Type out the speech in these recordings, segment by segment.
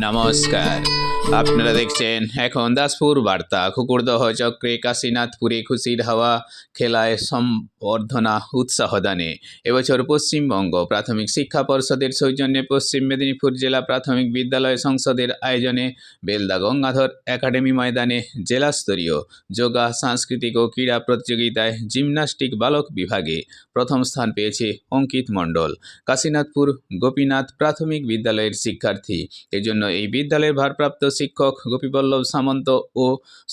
নমস্কার, আপনারা দেখছেন এখন দাসপুর বার্তা। কুকুরদহ চক্রে কাশীনাথপুরে খুশির হাওয়া, খেলায় সম্বর্ধনা উৎসাহ দানে। এবছর পশ্চিমবঙ্গ প্রাথমিক শিক্ষা পর্ষদের সৌজন্যে পশ্চিম মেদিনীপুর জেলা প্রাথমিক বিদ্যালয় সংসদের আয়োজনে বেলদা গঙ্গাধর একাডেমি ময়দানে জেলাস্তরীয় যোগা, সাংস্কৃতিক ও ক্রীড়া প্রতিযোগিতায় জিমন্যাস্টিক বালক বিভাগে প্রথম স্থান পেয়েছে অঙ্কিত মণ্ডল, কাশীনাথপুর গোপীনাথ প্রাথমিক বিদ্যালয়ের শিক্ষার্থী। এজন্য এই বিদ্যালয়ের ভারপ্রাপ্ত শিক্ষক গোপীবল্লভ সামন্ত ও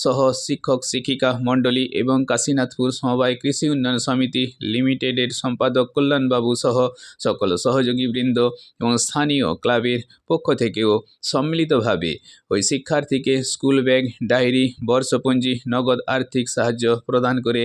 সহ শিক্ষক শিক্ষিকা মণ্ডলী এবং কাশীনাথপুর সমবায় কৃষি উন্নয়ন সমিতি লিমিটেডের সম্পাদক কল্যাণবাবু সহ সকল সহযোগীবৃন্দ এবং স্থানীয় ক্লাবের পক্ষ থেকেও সম্মিলিতভাবে ওই শিক্ষার্থীকে স্কুল ব্যাগ, ডায়েরি, বর্ষপঞ্জি, নগদ আর্থিক সাহায্য প্রদান করে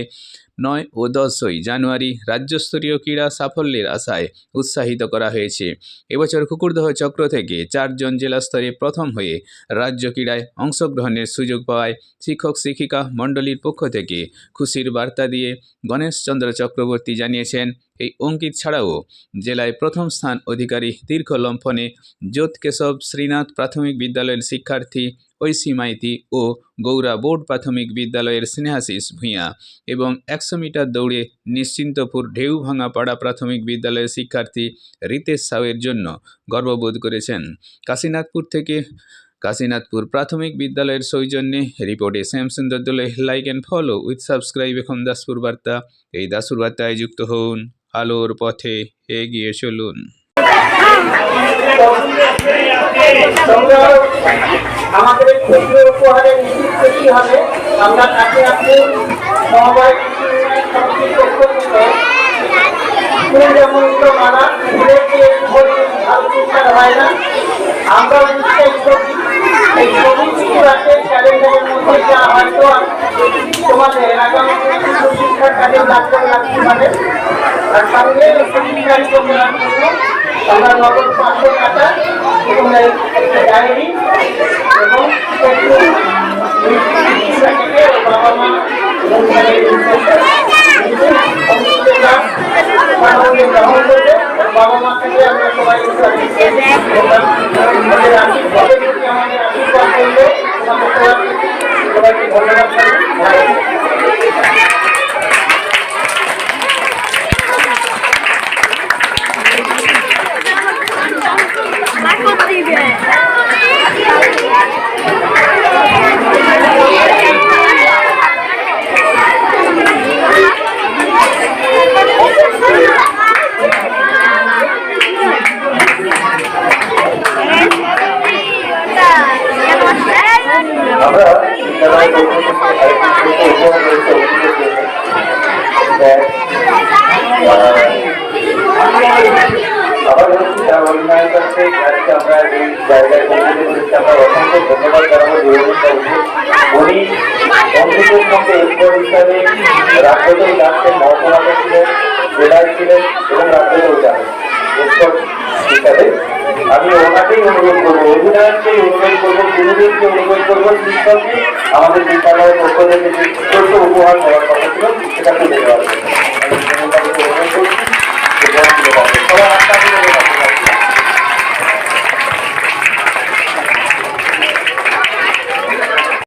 9 ও 10ই জানুয়ারি রাজ্যস্তরীয় ক্রীড়া সাফল্যের আশায় উৎসাহিত করা হয়েছে। এবছর কুকুরদহ চক্র থেকে 4 জন জেলা স্তরে প্রথম হয়ে রাজ্য ক্রীড়ায় অংশগ্রহণের সুযোগ পাওয়ায় শিক্ষক শিক্ষিকা মণ্ডলীর পক্ষ থেকে খুশির বার্তা দিয়ে গণেশচন্দ্র চক্রবর্তী জানিয়েছেন, এই অঙ্কিত ছাড়াও জেলায় প্রথম স্থান অধিকারী দীর্ঘ লম্ফনে জ্যোৎকেশব শ্রীনাথ প্রাথমিক বিদ্যালয়ের শিক্ষার্থী ঐশী মাইতি ও গৌরা বোর্ড প্রাথমিক বিদ্যালয়ের স্নেহাশিস ভূঁইয়া এবং 100 মিটার দৌড়ে নিশ্চিন্তপুর ঢেউভাঙাপাড়া প্রাথমিক বিদ্যালয়ের শিক্ষার্থী রিতেশ সাউয়ের জন্য গর্ববোধ করেছেন। কাশীনাথপুর প্রাথমিক বিদ্যালয়ের সৌজন্যে রিপোর্টে শ্যামসুন্দর দোলে। Like and follow with subscribe এখন দাসপুর বার্তা। এই দাসপুর বার্তায় যুক্ত হন, আলোর পথে এগিয়ে চলুন। আমাদের ক্ষুদ্র উপহারে নিশ্চিত খুশি হবে। আমরা তাকে আপনি সমবায় সমিতির পক্ষ থেকে স্কুল যেমন তো মানা স্কুলেকে ভালো চিন্তার হয় না, আমরা উৎসাহিত করি। এই ছবি কিছু আছে ক্যালেন্ডারের মধ্যে যা হয়তো তোমাদের আগামী শিক্ষার কাজে লাগতে পারে। আর সঙ্গে শিক্ষারি করার জন্য আমরা নগদ 500 টাকা এবং ডায়েরি এবং বাবা মা গ্রহণ করবে। বাবা মা থেকে আমরা সবাই আমাদের আশীর্বাদ করলে সবাইকে ধন্যবাদ। আমরা এই জায়গায় অসংখ্য ধন্যবাদ জানাবো। উনি অঙ্কিতের সঙ্গে এরপর হিসাবে রাজ্যতেও যাচ্ছেন, মহকুমাতে ছিলেন, জেলায় ছিলেন এবং রাজ্যতেও যাবেন এরপর হিসাবে। আমি ওনাকেই অনুরোধ করবো, অধিনায়ককেই অনুরোধ করবো, গুরুদেবকে অনুরোধ করবো, শিক্ষককে আমাদের বিদ্যালয়ের পক্ষ থেকে যে ছোট উপহার দেওয়ার কথা ছিল সেটা তুলে দেওয়ার জন্য আমি অনুরোধ করছি।